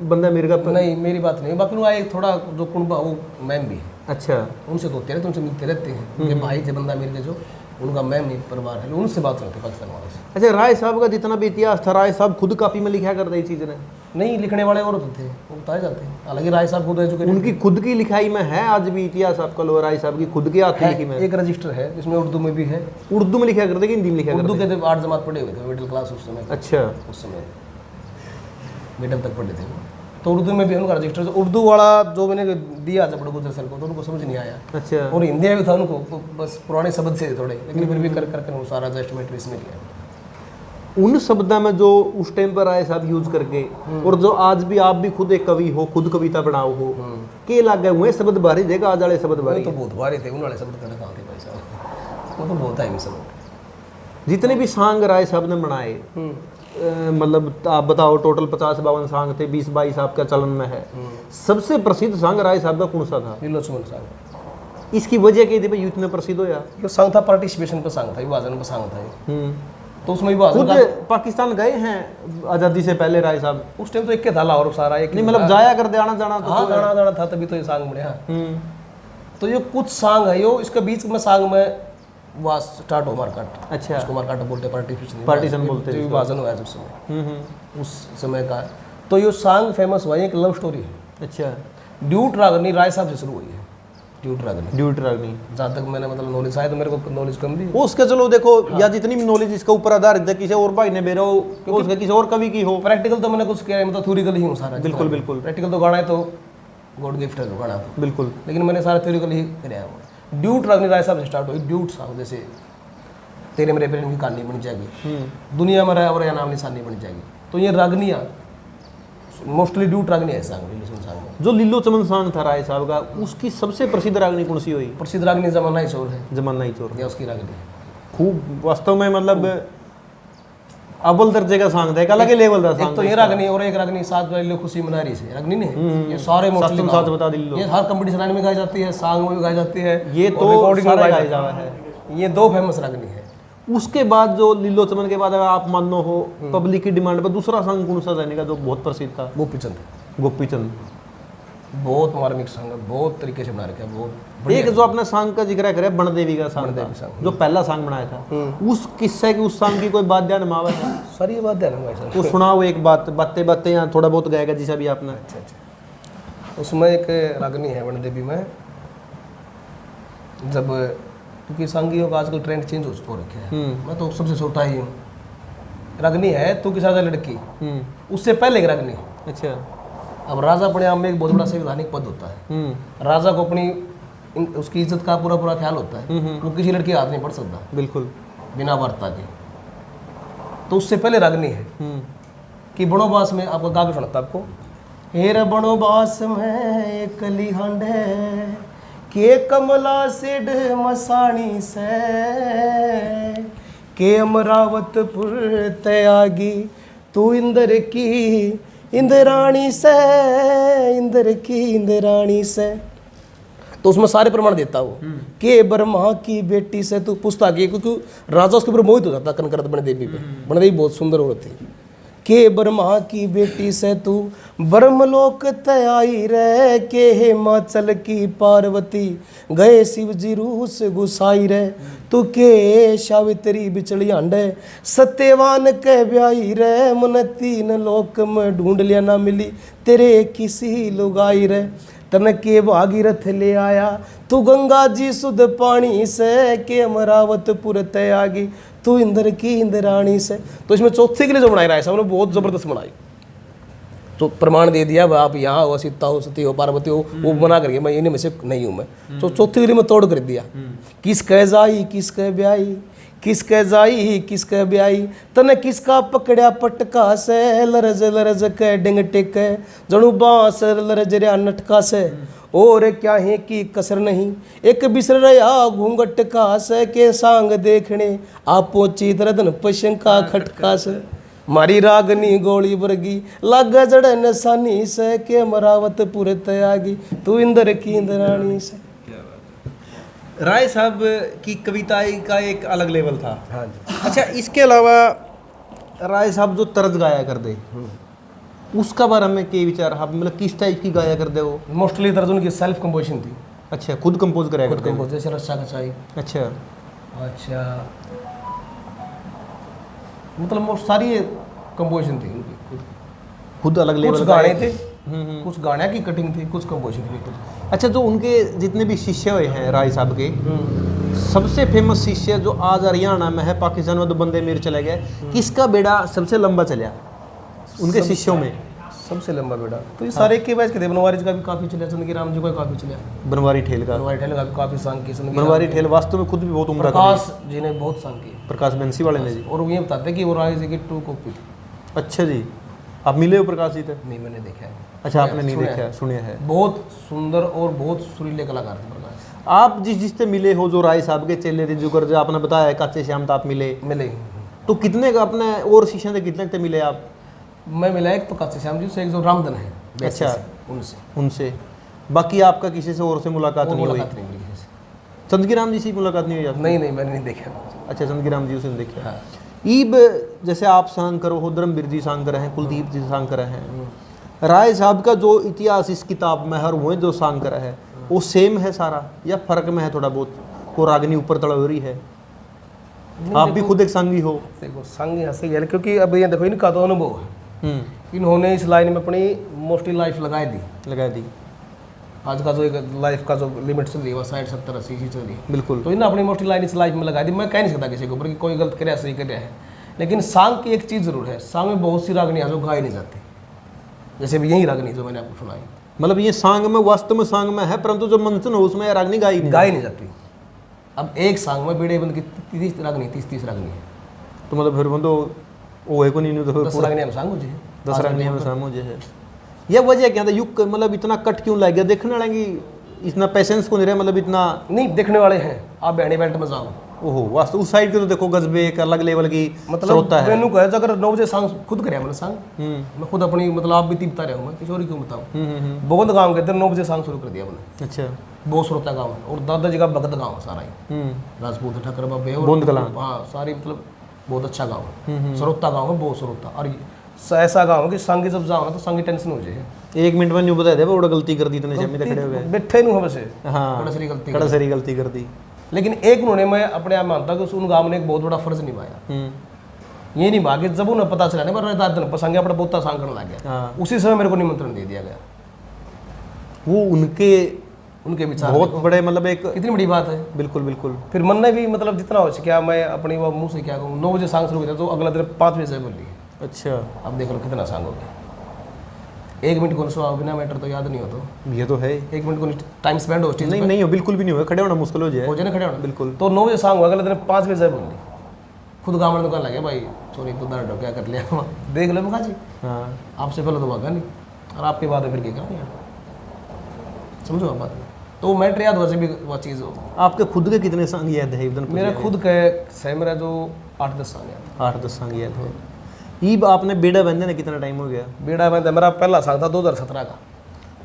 बंदा मीर का? नहीं, मेरी बात नहीं, बाकी वो आए थोड़ा जो कुनबा वो मैम भी है। अच्छा, उनसे तो होते रहते, उनसे मिलते रहते हैं, उनके भाई थे बंदा मीर के, जो उनका मैम ही परिवार है, उनसे बात करते पाकिस्तान वालों से। अच्छा, राय साहब का जितना भी इतिहास था, राय साहब खुद कॉपी में लिखा करते इस चीज़ ने? नहीं, लिखने वाले और होते थे, वो बताए जाते हैं। हालांकि राय साहब खुद एजुकेटेड, उनकी खुद की लिखाई में है आज भी इतिहास आपका लो? राय साहब की खुद की हाथ लिखी में एक रजिस्टर है जिसमें उर्दू में भी है। उर्दू में लिखा करते कि हिंदी में लिखा उर्दू करते? के थे, 8 जमात पढ़े हुए थे, मिडिल क्लास उस समय। अच्छा, उस समय मिडिल तक पढ़े थे वो, तो उर्दू में भी उनका रजिस्टर। उर्दू वाला जो मैंने दिया जब गुजर सर को, तो उनको समझ नहीं आया। अच्छा, और हिंदी में भी था उनको, बस पुराने शब्द से थोड़े, लेकिन फिर भी कर करके वो सारा एडजस्टमेंट इसमें किया। उन शब्दों में जो उस टाइम पर राय साहब यूज करके, और जो आज भी आप भी खुद एक कवि हो, खुद कविता बनाओ हो, के लागे हुए शब्द भारी देगा आज वाले शब्द भारी? तो बहुत भारी थे, उन वाले शब्द कहाँ थे भाई साहब, वो तो बहुत है शब्द। जितने भी सांग राय साहब ने बनाए, मतलब आप बताओ, टोटल 50-52 सांग थे, 20-22 आपका चलन में है। सबसे प्रसिद्ध सांग राय साहब का कौन सा था? लीलो चमन सांग। इसकी वजह क्या थी भाई इतने प्रसिद्ध हो? ये सांग था पार्टिसिपेशन पे सांग था, विभाजन पे सांग था ये। तो उसमें विभाजन खुद पाकिस्तान गए हैं आज़ादी से पहले राय साहब? उस टाइम तो एक के था लाहौर सारा, एक नहीं, मतलब जाया करते आना जाना तो? हाँ, जाना था, तभी तो ये सांग बने। हाँ, तो ये कुछ सांग है, यो इसके बीच में सांग में वहाँ स्टार्ट हो मारकाट। अच्छा, उसको मारकाट बोलते, पार्टीशन बोलते हैं, विभाजन हुआ है उस समय, उस समय का। तो ये सांग फेमस हुआ है, एक लव स्टोरी है। अच्छा, ड्यूट रागनी राय साहब से शुरू हुई है। ड्यूट रागनी जहाँ तक मैंने मतलब नॉलेज, शायद मेरे को नॉलेज कम भी वो उसका, चलो देखो या जितनी भी नॉलेज इसके ऊपर आधारित है, किसी और भाई ने बेरा हो, उसके किसी और कवि की हो। प्रैक्टिकल तो मैंने कुछ किया, मतलब थ्योरिकल ही हूँ सारा। बिल्कुल बिल्कुल, प्रैक्टिकल तो गाना है तो गॉड गिफ्ट है, तो गाना तो बिल्कुल, लेकिन मैंने सारा थ्योरिकल ही कराया हुआ। ड्यूट रागनी राय साहब से स्टार्ट हुई। ड्यूट सॉन्ग जैसे तेरे मेरे प्रेम की कहानी बन जाएगी, दुनिया में और या नाम निशानी बन जाएगी, तो ये रागनियाँ मोस्टली ड्यूट रागनी है सांग में। जो लीलो चमन सांग था राय साहब का, उसकी सबसे प्रसिद्ध रागनी कौन सी हुई? प्रसिद्ध रागनी जमाना ही चोर है। जमाना ही चोर, ये उसकी रागनी खूब वास्तव में, मतलब अव्वल दर्जे का सांग था, एक अलग ही लेवल था सांग। एक तो ये रागनी, और एक रागनी साथ वाली खुशी मना रही से रागनी नहीं, ये सारे मोस्टली साथ बता दिल्लो, ये हर कंपटीशन में गाई जाती है, सांग में भी गाई जाती है, ये तो रिकॉर्डिंग में गाई जावा है। ये 2 फेमस रागनी है। उसके बाद जो लीलो चमन के बाद अगर आप मानो हो पब्लिक की डिमांड पर, दूसरा सांग कौन सा रहने का जो बहुत प्रसिद्ध था? गोपी चंद बहुत मार्मिक सांग है, बहुत तरीके से बना रखा है, बहुत। एक जो अपने सांग का जिक्र करे, बनदेवी का सांग था, जो पहला सांग बनाया था, उस किस्से की, उस सांग की कोई बात ध्यान में आवा है? सारी बात ध्यान में भाई वो सुनाओ एक बात, बातें बातें यहाँ थोड़ा बहुत गाएगा जैसा भी आपने। अच्छा, उसमें एक रागनी है बनदेवी में, जब क्योंकि सांगियों का आजकल ट्रेंड चेंज हो रखे हैं, मैं तो सबसे छोटा ही हूँ। रागनी है तू किसा लड़की, उससे पहले एक रागनी। अच्छा, अब राजा अपने आप में एक बहुत बड़ा संवैधानिक पद होता है। राजा को अपनी उसकी इज्जत का पूरा ख्याल होता है, वो किसी लड़की हाथ नहीं पड़ सकता बिल्कुल बिना वार्ता के। तो उससे पहले रागनी है कि बनोबास में, आपको गा के सुनाता आपको। हेर बनोबास में एक कली हांडे के कमला सेड मसाणी से, के अमरावतपुर त्यागी तू इंद्र की इंद्राणी से, इंद्र की इंद्राणी से। तो उसमें सारे प्रमाण देता वो के ब्रह्मा की बेटी से तू पूछता की, क्योंकि राजा उसके ऊपर मोहित हो जाता कनकरत बनदेवी पे। बनदेवी बहुत सुंदर औरत थी। के ब्रह्मा की बेटी से तू ब्रह्मलोक तयाई रे, के हिमाचल की पार्वती गए शिव जी रूस गुसाई रे, तू के सावित्री बिचड़ी हांडे सत्यवान के ब्याई रे, मन 3 लोक में ढूंढ लिया ना मिली तेरे किसी लुगाई रे, तन के भागीरथ ले आया तू गंगा जी शुद्ध पानी से, के अमरावतपुर त्यागी तू इंद्र की इंद्राणी से। तो इसमें चौथे के लिए जो बनाई राय साहब ने बहुत जबरदस्त बनाई, तो प्रमाण दे दिया आप यहाँ हो, सीता हो, सती हो, पार्वती हो, वो बना करके मैं इन्हीं में से नहीं हूँ मैं। तो चौथे के लिए मैं तोड़ कर दिया। किस कह जाई किस कह ब्याई, किसके जाई किसके ब्याई तने किसका पकड़या पटका से लरज लरज के डिंग टिके जणु बांस लरज रया नटका से और क्या है कि कसर नहीं एक बिसर रहा घूंघट का से के सांग देखने आपो चितरदन पशंका खटका से मारी रागनी गोली वर्गी लाग जड़ नसानी से के मरावत पुर त्यागी तू इंदर की इंद्राणी से। राय साहब की कविताएं का एक अलग लेवल था। हाँ जी। अच्छा, इसके अलावा राय साहब जो तर्ज गाया कर दे उसका बारे में क्या विचार आप, मतलब किस टाइप की गाया कर दे वो? मोस्टली दर्ज उनकी सेल्फ कंपोजिशन थी। अच्छा, खुद कंपोज कराया खुद करते हो? कंपोज जैसे रस्सा कचाई। अच्छा अच्छा, मतलब मोस्ट सारी कंपोजिशन थी उनकी खुद की। खुद अलग लेवल कुछ गाने थे, कुछ गाने की कटिंग थी, कुछ कंपोजिशन थी खुद। अच्छा, जो उनके जितने भी शिष्य हुए हैं राय साहब के, सबसे फेमस शिष्य जो आज हरियाणा में है, पाकिस्तान में तो बंदे मेरे चले गए, किसका बेड़ा सबसे लंबा चला उनके शिष्यों में? सबसे लंबा बेड़ा तो ये सारे के बैच के थे। बनवारी जी का भी काफी चला, चंदगी राम जी का भी काफी चला, बनवारी ठेल का। बनवारी ठेल का भी काफी सांग की। बनवारी ठेल वास्तव में खुद भी बहुत उम्दा प्रकाश जी ने बहुत सांग की, प्रकाश बंसी वाले ने जी। और वो ये बताते कि वो राय जी की 2 कॉपी थी। अच्छा जी, आप मिले हो प्रकाश जी थे? नहीं, मैंने देखा है। अच्छा, आपने नहीं देखा, सुने है। बहुत सुंदर और बहुत सुरीले कलाकार थे प्रकाश। आप जिससे मिले हो, जो राय साहब के चेले थे, जो कर जो आपने बताया है काचे श्याम आप मिले, तो कितने का अपने और शिष्य थे, कितने के मिले आप? मैं मिला एक तो काचे श्याम जी से, एक जो रामधन है अच्छा उनसे। बाकी आपका किसी से और से मुलाकात नहीं हुई? चंदगी राम जी से मुलाकात नहीं हुई आपकी? नहीं, मैंने नहीं देखा। अच्छा, चंदगी राम जी से देखा। हाँ। ईब जैसे आप सांग करो हो, धर्मवीर जी सांग कर रहे हैं, कुलदीप जी सांग कर रहे हैं, राय साहब का जो इतिहास इस किताब में है और वो जो सांग कर रहा है वो सेम है सारा, या फर्क में है थोड़ा बहुत? को रागनी ऊपर तड़ा हो रही है? आप भी खुद एक सांगी हो। देखो सांग यहाँ से गया, क्योंकि अब ये देखो इनका तो अनुभव है, इन्होंने इस लाइन में अपनी मोस्टली लाइफ लगा दी। आज का जो एक लाइफ का जो लिमिट चल रही है वो 60 70 80 चल रही है, बिल्कुल। तो इन्होंने अपनी मोस्टली लाइन इस लाइफ में लगा दी। मैं कह नहीं सकता किसी के ऊपर कि कोई गलत कर रहा है, सही कर रहा है, लेकिन सांग की एक चीज़ जरूर है, सांग में बहुत सी रागनियाँ जो गाई नहीं जाती, जैसे भी यही रागनी जो मैंने आपको सुनाई। मतलब ये सांग में, वास्तव में सांग में है, परंतु जो मंचन हो उसमें रागनी गाई नहीं जाती। अब एक सांग में बेड़े बंद की 30 रागनी है, तो मतलब फिर तो वो है को नहीं, तो 10 रागनियाँ में सांग हो जाए, 10 रागनियाँ में सांग हो जाए। यह वजह क्या था युग, मतलब इतना कट क्यों लग गया? देखने वाले की इतना पेशेंस को नहीं रहा, मतलब इतना नहीं देखने वाले हैं। आप बैंड इवेंट में जाओ, ओहो वास्तव उस साइड के तो देखो गजबे एक अलग लेवल की मतलब है। मैंने कहा अगर 9 बजे सांग खुद करे मैंने सांग, मैं खुद अपनी मतलब आप भी बता रहे हो, मैं किशोरी क्यों बताऊँ, बहुत गाँव कहते हैं 9 बजे सांग शुरू कर दिया मैंने। अच्छा, बहुत श्रोता गाँव है, और दादाजी का भगत गाँव है सारा ही, राजपूत ठाकर बाबे बूंद कला, हाँ सारी, मतलब बहुत अच्छा गाँव है, श्रोता गाँव है, बहुत श्रोता। और ऐसा गाँव है कि संग जब जाओ ना तो संग की टेंशन हो जाए। 1 मिनट में न्यू बता दे बड़ा गलती कर दी इतने समय तक खड़े हो गए, बैठे नहीं हो वैसे, हाँ कड़सरी गलती कर दी। लेकिन एक उन्होंने, मैं अपने आप मानता हूँ कि उन गाँव ने एक बहुत बड़ा फर्ज निभाया। ये नहीं भागे, जब उन्हें पता चला नहीं पर दादा पसंग अपना बहुत सांग करने लग गया, उसी समय मेरे को निमंत्रण दे दिया गया। वो उनके विचार बहुत बड़े, मतलब एक कितनी बड़ी बात है। बिल्कुल बिल्कुल। फिर मन ने भी मतलब जितना हो सके, मैं अपनी वो मुँह से क्या कहूँ, 9 बजे सांग शुरू किया तो अगला दिन 5 बजे से बोली। अच्छा, अब देख लो कितना सांग हो गया। 1 मिनट को सुना बिना मैटर तो याद नहीं हो, तो ये तो है 1 मिनट को टाइम स्पेंड हो चीज़ नहीं हो, बिल्कुल भी नहीं हो, खड़े होना मुश्किल हो जाए, खड़े होना बिल्कुल। तो 9 बजे सांग हुआ, अगले दिन 5 बजे बोली। खुद गाँव में दुकान लगे भाई, चोरी पुदार क्या कर लिया देख लो मुखा जी, हाँ आपसे पहले तो भागा नहीं, और आपके बाद फिर क्या करें, समझो आप बात। तो मैटर याद वैसे भी वो चीज़ हो। आपके खुद के कितने सांग याद है? मेरा खुद के सही मेरा जो 8-10 सांग याद, 8-10 सांग याद है। ये आपने बेड़ा बंधे ने कितना टाइम हो गया? बेड़ा बंधे मेरा पहला सांग था 2017 का।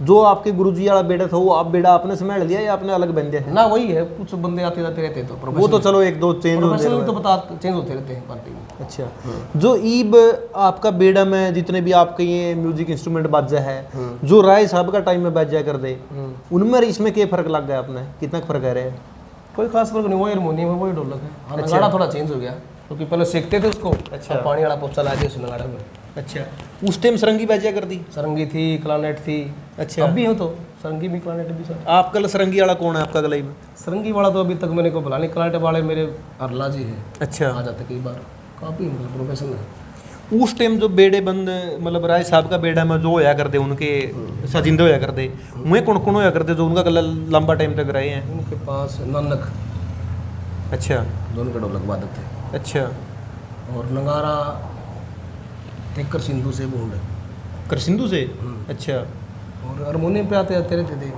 जो आपके गुरुजी वाला बेड़ा था वो आप बेड़ा आपने संभाल लिया या आपने अलग बंधे? ना वही है, कुछ बंदे आते जाते रहते तो वो तो चलो 1-2 चेंज होते हैं, तो पता चेंज होते रहते हैं पार्टी में। अच्छा, जो ईब आपका बेड़ा में जितने भी आपके ये म्यूजिक इंस्ट्रूमेंट बाजा है, जो राय साहब का टाइम में बाजा कर दे, उनमें इसमें क्या फर्क लग गया आपने? कितना फर्क है रहे? कोई खास फर्क नहीं, वही हारमोनियम है, वही ढोलक है। नगाड़ा थोड़ा चेंज हो गया क्योंकि पहले सीखते थे उसको। अच्छा, पानी वाला पोचा ला दिया उस नगाड़े में। अच्छा, उस टाइम सरंगी बाजा कर दी? सरंगी थी, क्लानेट थी। अच्छा, अभी हो तो सरंगी भी क्लानेट भी सर। आप कल सरंगी वाला कौन है आपका गलाई में? सरंगी वाला तो अभी तक मैंने को बुला नहीं, क्लानेट वाले मेरे अरला जी है। अच्छा, आ जाते कई बार, काफ़ी मतलब प्रोफेशनल है। उस टाइम जो बेड़े बंद, मतलब राय साहब का बेड़ा में जो होया करते उनके सजिंदे होया करते, मुँह कौन कौन होया करते जो उनका गला लंबा टाइम तक रहे हैं? उनके पास नानक अच्छा दोनों के ढोलक वादक थे। अच्छा। और नगारा थे कर सिंधु से बूंद। कर सिंधु से। अच्छा। और हारमोनियम पे आते आते रहते थे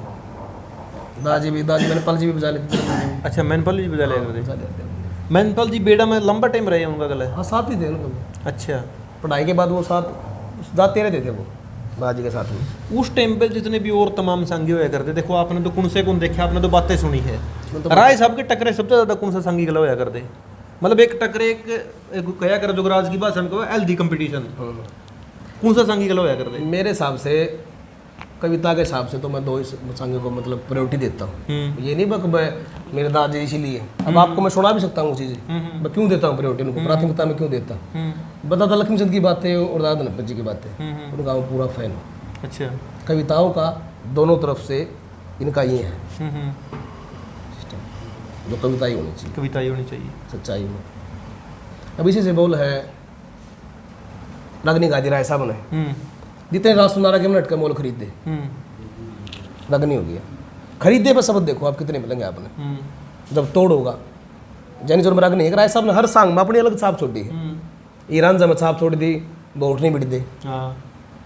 दाजी मैनपाल जी भी बजा लेते थे। अच्छा मैनपाल जी बजा लिया करते बजा लेते थे। मैनपाल जी बेड़ा में लंबा टाइम रहे हैं उनका गला। हाँ साथ ही थे उनका। अच्छा। पढ़ाई के बाद वो साथ जाते रहते थे वो दादी के साथ में। उस टाइम पे जितने भी और तमाम संगी होया करते, देखो आपने तो कौन से कौन देखा, आपने तो बातें सुनी है। राय साहब के टकरे सबसे ज्यादा कौन सा संगी गला होया करते? मतलब एक टकरे एक कया कर जोगराज की भाषा में कहो हेल्दी कंपटीशन, कौन सा संगी गला होया करते? मेरे हिसाब से कविता के हिसाब से तो मैं 2 ही संगी को मतलब प्रायोरिटी देता हूँ। ये नहीं बक मेरे दादी इसीलिए। अब आपको मैं सुना भी सकता हूँ चीज़ें, मैं क्यों देता हूँ प्रायोरिटी उनको, प्राथमिकता में क्यों देता हूँ। बताता लक्ष्मीचंद की बातें और दादा धनपत जी की बातें, उनका मैं पूरा फैन हूँ। अच्छा। कविताओं का दोनों तरफ से इनका ये है जो कविता ही होनी चाहिए, कविता ही होनी चाहिए सच्चाई में। अब इसी से बोल है रागनी गादी राय साहब ने जितने राज सुनारा के मिनट का मोल खरीदे रागनी हो गया। खरीदे पर शब्द देखो आप कितने मिलेंगे आपने जब तोड़ होगा। जैनी चोर में रागनी है राय साहब ने हर सांग में अपनी अलग छाप छोड़ी है। ईरान जब छाप छोड़ दी बोट नहीं बिट दे,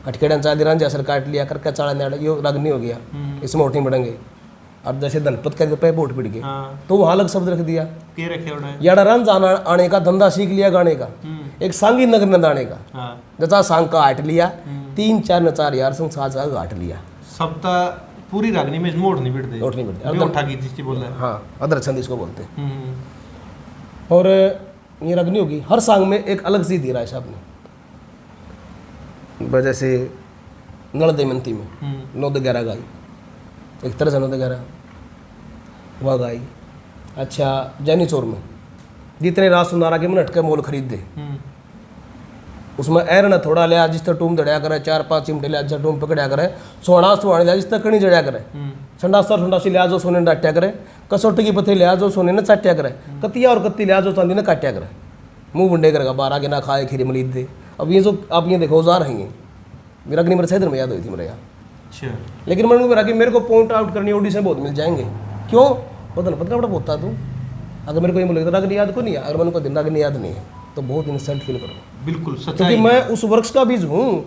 कटकेड़न चाह दी रांझा सर काट लिया करके चाड़ा नाड़ यो रागनी हो गया, इसमें ओठ नहीं बढ़ेंगे। अब जैसे धनपत करके पे बोट बिट गए तो वहाँ अलग शब्द रख दिया। याड़ा रंज आने का धंधा सीख लिया गाने का, एक सांगी नगर नंदाने का जचा सांग का आट लिया, 3-4 नचार यार संग साज का घाट लिया। सबता पूरी रागनी में मोड़ नहीं बिट दे, मोड़ नहीं बिट दे, अदर ठाकी जिसकी बोल रहा है। हाँ अदर छंद इसको बोलते हैं। और ये रागनी होगी हर सांग में एक अलग सी दी राय साहब ने। जैसे नल दमयंती में 9-11 गाई, एक तरह से 9-11 वह गाई। अच्छा जैनी चोर में जितने राज सुनारा के मिनट के मोल खरीद दे उसमें एर न थोड़ा लिया जिस तरह टूम दड़िया करे, 4-5 चिमटे लिया जिस टूम पकड़िया करे, सोना सुहाने लिया जिस तरह कणी जड़िया करे, संडासी लिया जो सोने ने डाटिया करे, कसौटी की पत्थरी लिया जो सोने ने चाटिया करे, कतिया और कत्ती लिया जो चांदी ने काटिया करे, मुंह बुंडे करेगा 12 के ना खाए खीरी मलीद दे। अब ये जो आप ये देखो औजार हैं मेरा अग्नि मेरे सैदर में याद हुई थी मेरे यहाँ। अच्छा। लेकिन मैंने मेरा कि मेरे को पॉइंट आउट करनी ऑडिशन बहुत मिल जाएंगे। क्यों बदल पता बड़ा बोलता तू अगर मेरे को ये बोले तो रागनी याद को नहीं है, अगर मैंने को दिन रागनी याद नहीं है तो बहुत इंसल्ट फील करूँगा। बिल्कुल सच्चाई, क्योंकि मैं उस वर्ष का बीज हूँ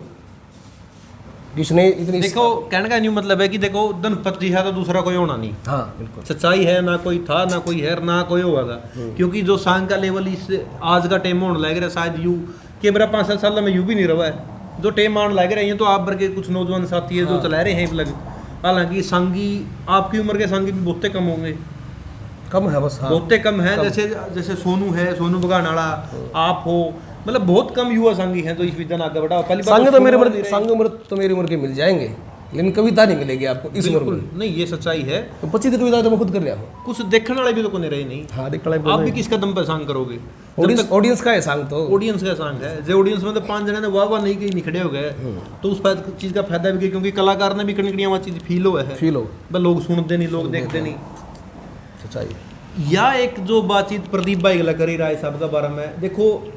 जिसने इतनी देखो कहने का न्यू मतलब है कि देखो धनपत जी है तो दूसरा कोई होना नहीं। हाँ बिल्कुल सच्चाई है, ना कोई था ना कोई है ना कोई होगा। क्योंकि जो सांग का लेवल इस आज का टाइम होने लग रहा है शायद यू के मेरा 5-7 साल में यू भी नहीं रहा है जो टेम आने लग रहे हैं। तो आप भर के कुछ नौजवान साथी है जो चला रहे हैं लग, हालांकि सांगी आपकी उम्र के सांगी भी बहुते कम होंगे, कम है बस। हाँ बहुते कम है। जैसे सोनू है, सोनू बगानाड़ा, आप हो, मतलब बहुत कम युवा सांगी हैं जो इस विद्या आगे बढ़ा। पहली सांग तो मेरी उम्र तो मेरी उम्र के मिल जाएंगे लेकिन कविता नहीं मिलेगी आपको इस उम्र में। नहीं ये सच्चाई है। तो 25 कविता तो मैं खुद कर लिया हूँ। कुछ देखने वाले भी तो कोने रहे नहीं। हाँ देखने वाले आप भी किस कदम पर सांग करोगे? ऑडियंस का है सांग, तो ऑडियंस का सांग है। जो ऑडियंस में तो 5 जने ने वाह नहीं की निखड़े हो गए तो उस चीज़ का फायदा भी, क्योंकि कलाकार ने भी कड़कड़ियाँ वहाँ चीज़ फील हुआ है, फील हो बस लोग सुनते नहीं, लोग देखते नहीं। सच्चाई। या एक जो बातचीत प्रदीप भाई गला करी राय साहब का बारे में, देखो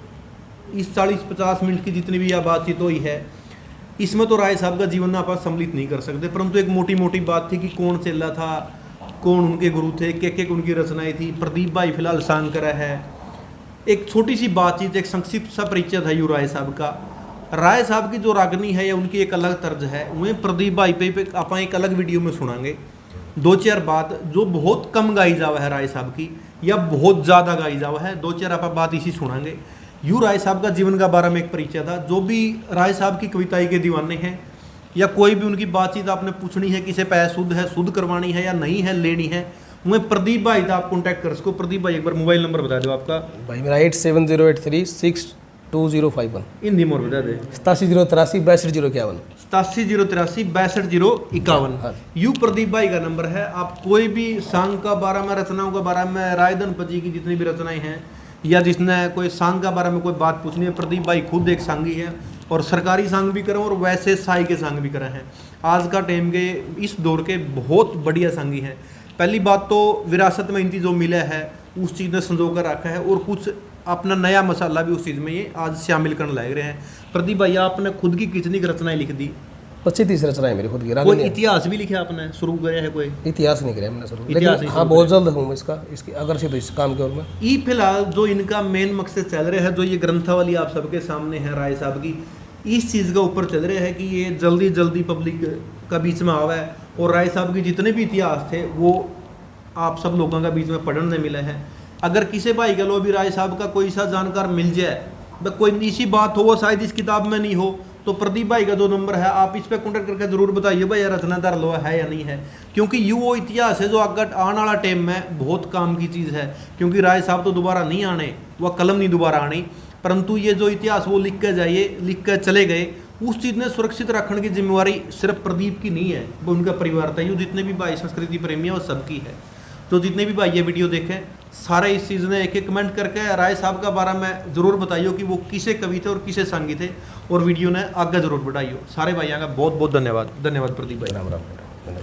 इस 40-50 मिनट की जितनी भी यह बातचीत हुई है इसमें तो राय साहब का जीवन आप सम्मिलित नहीं कर सकते, परंतु एक मोटी मोटी बात थी कि कौन चेला था, कौन उनके गुरु थे, के उनकी रचनाएं थी। प्रदीप भाई फिलहाल सांग करा है। एक छोटी सी बातचीत, एक संक्षिप्त सा परिचय था यू राय साहब का। राय साहब की जो रागनी है या उनकी एक अलग तर्ज है, उन्हें प्रदीप भाई पे आप एक अलग वीडियो में सुनाएंगे 2-4 बात जो बहुत कम गाई जावा है राय साहब की, या बहुत ज़्यादा गाई जावा है। 2-4 आप बात इसी सुनाएंगे। यू राय साहब का जीवन का बारे में एक परिचय था। जो भी राय साहब की कविताई के दीवाने हैं या कोई भी उनकी बातचीत आपने पूछनी है, किसे पैसा शुद्ध करवानी है या नहीं है, लेनी है, उन्हें प्रदीप भाई था, आप कॉन्टैक्ट कर सको। प्रदीप भाई एक बार मोबाइल नंबर बता दो आपका। भाई मेरा 8708362051। हिंदी मोर बता दे। 8703862051। 8703862051 यू प्रदीप भाई का नंबर है। आप कोई भी सांग का बारे में, रचनाओं का बारे में, राय धनपत जी की जितनी भी रचनाएं हैं या जिसने कोई सांग का बारे में कोई बात पूछनी है, प्रदीप भाई खुद एक सांगी है और सरकारी सांग भी करें और वैसे साई के सांग भी करे हैं। आज का टाइम के इस दौर के बहुत बढ़िया सांगी हैं। पहली बात तो विरासत में इनकी जो मिला है उस चीज़ ने संजो कर रखा है और कुछ अपना नया मसाला भी उस चीज़ में ये आज शामिल करने लग रहे हैं। प्रदीप भाई आपने खुद की कितनी रचनाएं लिख दी 25-30 रचना है मेरी खुद की, राग कोई नहीं है। इतिहास भी लिखा आपने, शुरू किया है कोई? इतिहास नहीं किया मैंने शुरू, इतिहास लेकिन नहीं हाँ शुरू बहुत जल्द हूँ मैं इसकी अगर से तो इस काम की ओर में। ये फिलहाल जो इनका मेन मकसद चल रहा है, जो ये ग्रंथावली आप सबके सामने है राय साहब की, इस चीज़ का ऊपर चल रहा है कि ये जल्दी जल्दी पब्लिक का बीच में आवा है, और राय साहब के जितने भी इतिहास थे वो आप सब लोगों का बीच में पढ़ने मिला है। अगर किसी भाई का लो भी राय साहब का कोई सा जानकार मिल जाए, कोई इसी बात हो वो शायद इस किताब में नहीं हो, तो प्रदीप भाई का जो नंबर है आप इस पर कॉन्टेक्ट करके जरूर बताइए भाई रचनादार लो है या नहीं है, क्योंकि ये वो इतिहास है जो आगे आने वाला टाइम में बहुत काम की चीज़ है। क्योंकि राय साहब तो दोबारा नहीं आने, वह कलम नहीं दोबारा आनी, परंतु ये जो इतिहास वो लिख के जाइए, लिख कर चले गए, उस चीज़ ने सुरक्षित रखने की जिम्मेवारी सिर्फ प्रदीप की नहीं है, वो उनका परिवार था। ये जितने भी भाई संस्कृति प्रेमी है वो सबकी है। तो जितने भी भाई ये वीडियो देखें सारे इस चीज़ ने एक एक कमेंट करके राय साहब का बारे में ज़रूर बताइए कि वो किसे कवि थे और किसे संगी थे, और वीडियो ने आगे जरूर बढ़ाइए। सारे भाइयों का बहुत बहुत धन्यवाद। धन्यवाद प्रदीप भाई। राम राम।